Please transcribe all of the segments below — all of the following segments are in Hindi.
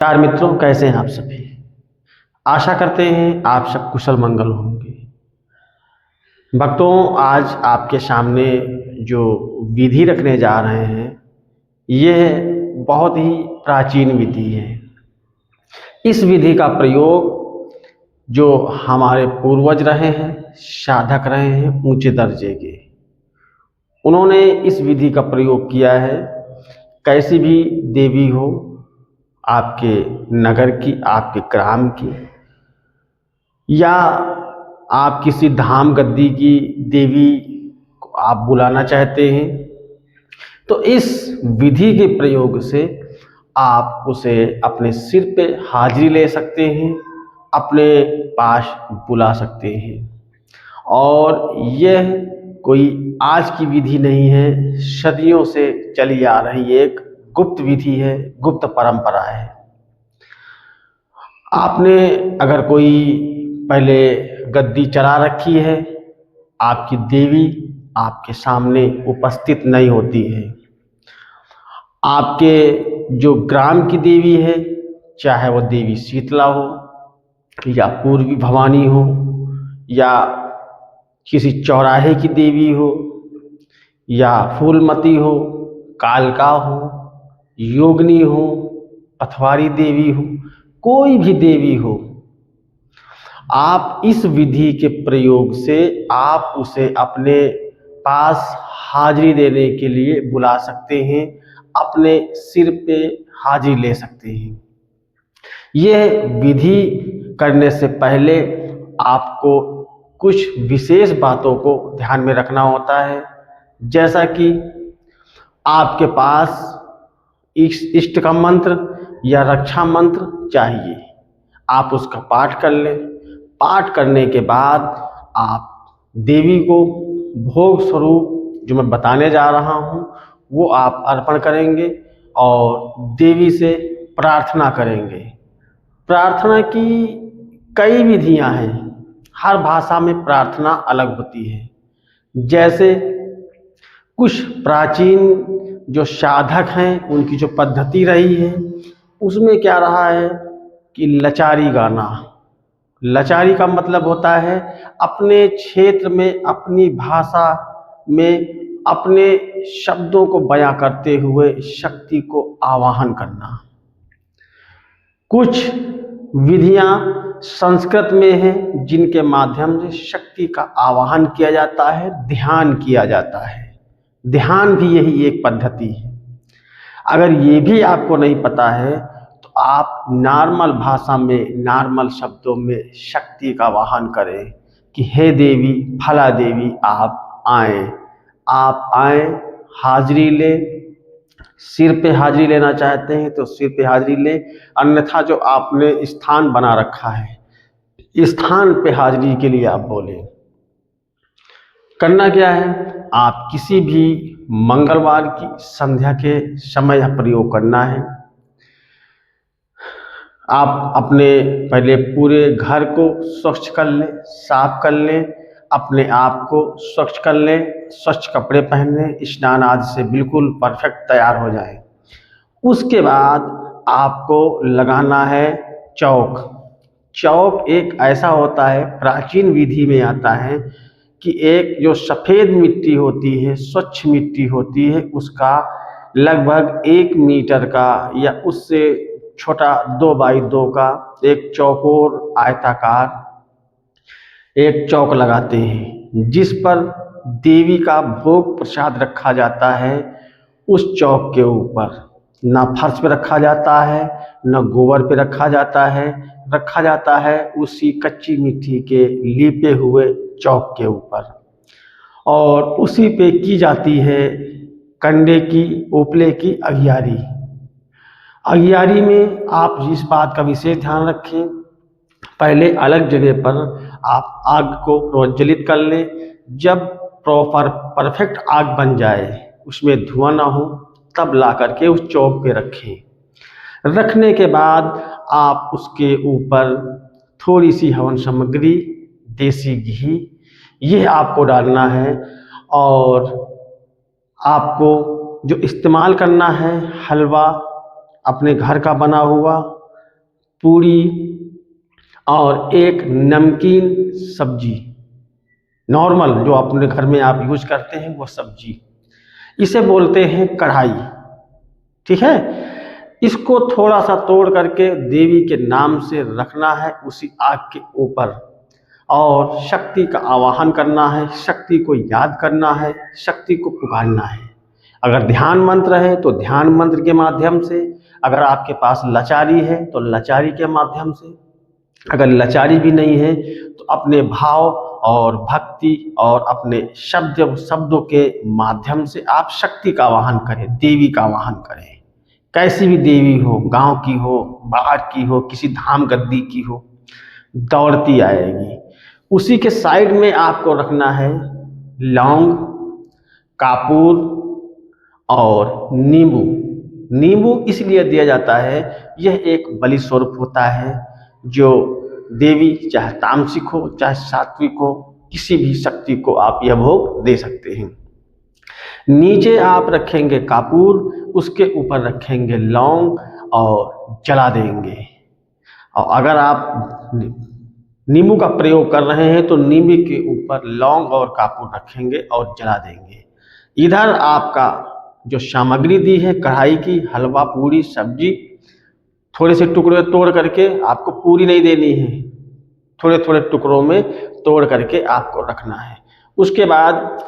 यार मित्रों, कैसे हैं आप सभी। आशा करते हैं आप सब कुशल मंगल होंगे। भक्तों, आज आपके सामने जो विधि रखने जा रहे हैं यह बहुत ही प्राचीन विधि है। इस विधि का प्रयोग जो हमारे पूर्वज रहे हैं, साधक रहे हैं ऊंचे दर्जे के, उन्होंने इस विधि का प्रयोग किया है। कैसी भी देवी हो, आपके नगर की, आपके ग्राम की, या आप किसी धाम गद्दी की देवी को आप बुलाना चाहते हैं, तो इस विधि के प्रयोग से आप उसे अपने सिर पे हाजिरी ले सकते हैं, अपने पास बुला सकते हैं। और यह कोई आज की विधि नहीं है, सदियों से चली आ रही एक गुप्त विधि है, गुप्त परंपरा है। आपने अगर कोई पहले गद्दी चढ़ा रखी है, आपकी देवी आपके सामने उपस्थित नहीं होती है। आपके जो ग्राम की देवी है, चाहे वो देवी शीतला हो या पूर्वी भवानी हो या किसी चौराहे की देवी हो या फूलमती हो, कालका हो, योगिनी हो, पथवारी देवी हो, कोई भी देवी हो, आप इस विधि के प्रयोग से आप उसे अपने पास हाजिरी देने के लिए बुला सकते हैं, अपने सिर पे हाजिरी ले सकते हैं। यह विधि करने से पहले आपको कुछ विशेष बातों को ध्यान में रखना होता है, जैसा कि आपके पास इष्ट का मंत्र या रक्षा मंत्र चाहिए। आप उसका पाठ कर लें। पाठ करने के बाद आप देवी को भोग स्वरूप जो मैं बताने जा रहा हूँ वो आप अर्पण करेंगे और देवी से प्रार्थना करेंगे। प्रार्थना की कई विधियां हैं, हर भाषा में प्रार्थना अलग होती है। जैसे कुछ प्राचीन जो साधक हैं उनकी जो पद्धति रही है, उसमें क्या रहा है कि लचारी गाना। लचारी का मतलब होता है अपने क्षेत्र में, अपनी भाषा में, अपने शब्दों को बयां करते हुए शक्ति को आवाहन करना। कुछ विधियां संस्कृत में हैं जिनके माध्यम से शक्ति का आवाहन किया जाता है, ध्यान किया जाता है। ध्यान भी यही एक पद्धति है। अगर ये भी आपको नहीं पता है तो आप नॉर्मल भाषा में, नॉर्मल शब्दों में शक्ति का आवाहन करें कि हे देवी, फला देवी आप आएं, आप आएं, हाजिरी ले। सिर पे हाजिरी लेना चाहते हैं तो सिर पे हाजिरी ले, अन्यथा जो आपने स्थान बना रखा है, स्थान पे हाजिरी के लिए आप बोले। करना क्या है, आप किसी भी मंगलवार की संध्या के समय प्रयोग करना है। आप अपने पहले पूरे घर को स्वच्छ कर लें, साफ कर लें, अपने आप को स्वच्छ कर लें, स्वच्छ कपड़े पहन लें, स्नान आदि से बिल्कुल परफेक्ट तैयार हो जाए। उसके बाद आपको लगाना है चौक। चौक एक ऐसा होता है, प्राचीन विधि में आता है कि एक जो सफ़ेद मिट्टी होती है, स्वच्छ मिट्टी होती है, उसका लगभग 1 मीटर का या उससे छोटा 2 बाई 2 का एक चौकोर आयताकार एक चौक लगाते हैं, जिस पर देवी का भोग प्रसाद रखा जाता है। उस चौक के ऊपर ना फर्श पे रखा जाता है, ना गोबर पे रखा जाता है उसी कच्ची मिट्टी के लीपे हुए चौक के ऊपर। और उसी पे की जाती है कंडे की, उपले की अगियारी। अगियारी में आप जिस बात का विशेष ध्यान रखें, पहले अलग जगह पर आप आग को प्रज्वलित कर लें। जब प्रॉपर परफेक्ट आग बन जाए, उसमें धुआं ना हो, तब ला करके उस चौक पे रखें। रखने के बाद आप उसके ऊपर थोड़ी सी हवन सामग्री, देसी घी, यह आपको डालना है। और आपको जो इस्तेमाल करना है, हलवा अपने घर का बना हुआ, पूरी और एक नमकीन सब्जी, नॉर्मल जो अपने घर में आप यूज करते हैं वो सब्जी, इसे बोलते हैं कढ़ाई। ठीक है, इसको थोड़ा सा तोड़ करके देवी के नाम से रखना है उसी आग के ऊपर, और शक्ति का आवाहन करना है, शक्ति को याद करना है, शक्ति को पुकारना है। अगर ध्यान मंत्र है तो ध्यान मंत्र के माध्यम से, अगर आपके पास लचारी है तो लचारी के माध्यम से, अगर लचारी भी नहीं है तो अपने भाव और भक्ति और अपने शब्दों के माध्यम से आप शक्ति का आवाहन करें, देवी का आवाहन करें। कैसी भी देवी हो, गांव की हो, बाहर की हो, किसी धाम गद्दी की हो, दौड़ती आएगी। उसी के साइड में आपको रखना है लौंग, कापूर और नींबू। नींबू इसलिए दिया जाता है, यह एक बलि स्वरूप होता है जो देवी, चाहे तामसिक हो चाहे सात्विक हो, किसी भी शक्ति को आप यह भोग दे सकते हैं। नीचे आप रखेंगे कापूर, उसके ऊपर रखेंगे लौंग और जला देंगे। और अगर आप नींबू का प्रयोग कर रहे हैं तो नींबू के ऊपर लौंग और कापूर रखेंगे और जला देंगे। इधर आपका जो सामग्री दी है कढ़ाई की, हलवा, पूरी, सब्जी, थोड़े से टुकड़े तोड़ करके, आपको पूरी नहीं देनी है, थोड़े थोड़े टुकड़ों में तोड़ करके आपको रखना है। उसके बाद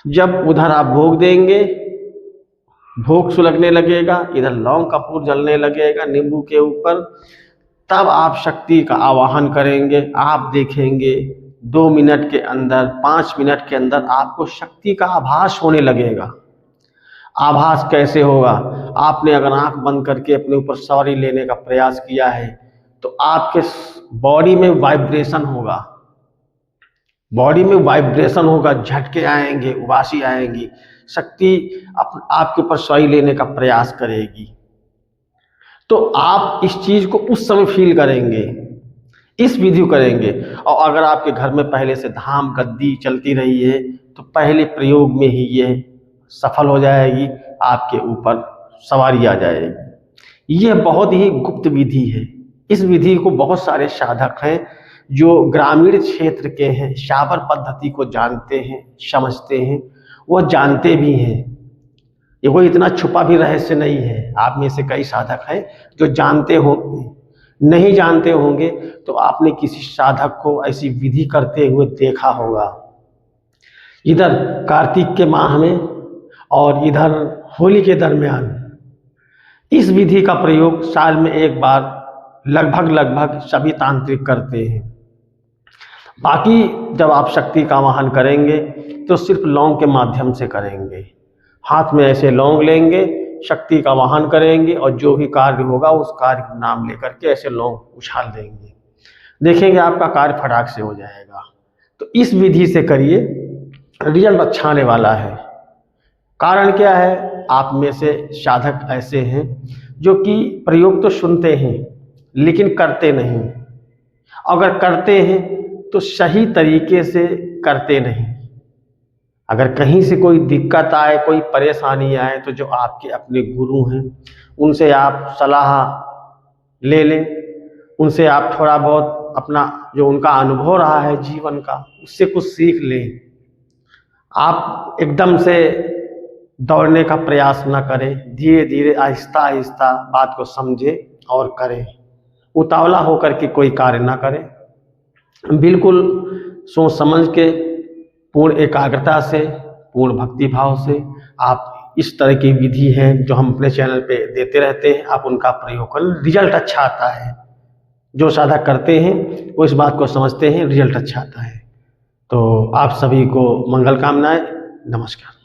जब उधर आप भोग देंगे, भोग सुलगने लगेगा, इधर लौंग कपूर जलने लगेगा नींबू के ऊपर, तब आप शक्ति का आवाहन करेंगे। आप देखेंगे 2 मिनट के अंदर, 5 मिनट के अंदर आपको शक्ति का आभास होने लगेगा। आभास कैसे होगा? आपने अगर आंख बंद करके अपने ऊपर सवारी लेने का प्रयास किया है तो आपके बॉडी में वाइब्रेशन होगा, बॉडी में वाइब्रेशन होगा, झटके आएंगे, उबासी आएंगी, शक्ति आपके ऊपर सवारी लेने का प्रयास करेगी। तो आप इस चीज को उस समय फील करेंगे, इस विधि करेंगे। और अगर आपके घर में पहले से धाम गद्दी चलती रही है तो पहले प्रयोग में ही ये सफल हो जाएगी, आपके ऊपर सवारी आ जाएगी। यह बहुत ही गुप्त विधि है। इस विधि को बहुत सारे साधक हैं जो ग्रामीण क्षेत्र के हैं, शाबर पद्धति को जानते हैं, समझते हैं, वह जानते भी हैं। ये कोई इतना छुपा भी रहस्य नहीं है। आप में से कई साधक हैं जो जानते होंगे, नहीं जानते होंगे तो आपने किसी साधक को ऐसी विधि करते हुए देखा होगा। इधर कार्तिक के माह में और इधर होली के दरमियान इस विधि का प्रयोग साल में एक बार लगभग सभी तांत्रिक करते हैं। बाकी जब आप शक्ति का आवाहन करेंगे तो सिर्फ लौंग के माध्यम से करेंगे। हाथ में ऐसे लौंग लेंगे, शक्ति का आवाहन करेंगे और जो भी कार्य होगा उस कार्य का नाम लेकर के ऐसे लौंग उछाल देंगे। देखेंगे आपका कार्य फटाक से हो जाएगा। तो इस विधि से करिए, रिजल्ट अच्छा आने वाला है। कारण क्या है? आप में से साधक ऐसे हैं जो कि प्रयोग तो सुनते हैं लेकिन करते नहीं। अगर करते हैं तो सही तरीके से करते नहीं। अगर कहीं से कोई दिक्कत आए, कोई परेशानी आए तो जो आपके अपने गुरु हैं उनसे आप सलाह ले लें, उनसे आप थोड़ा बहुत अपना जो उनका अनुभव रहा है जीवन का उससे कुछ सीख लें। आप एकदम से दौड़ने का प्रयास न करें, धीरे धीरे आहिस्ता आहिस्ता बात को समझें और करें। उतावला होकर के कोई कार्य ना करें। बिल्कुल सोच समझ के, पूर्ण एकाग्रता से, पूर्ण भक्ति भाव से आप इस तरह की विधि है जो हम अपने चैनल पे देते रहते हैं, आप उनका प्रयोग करें। रिजल्ट अच्छा आता है। जो साधक करते हैं वो इस बात को समझते हैं, रिजल्ट अच्छा आता है। तो आप सभी को मंगल कामनाएं। नमस्कार।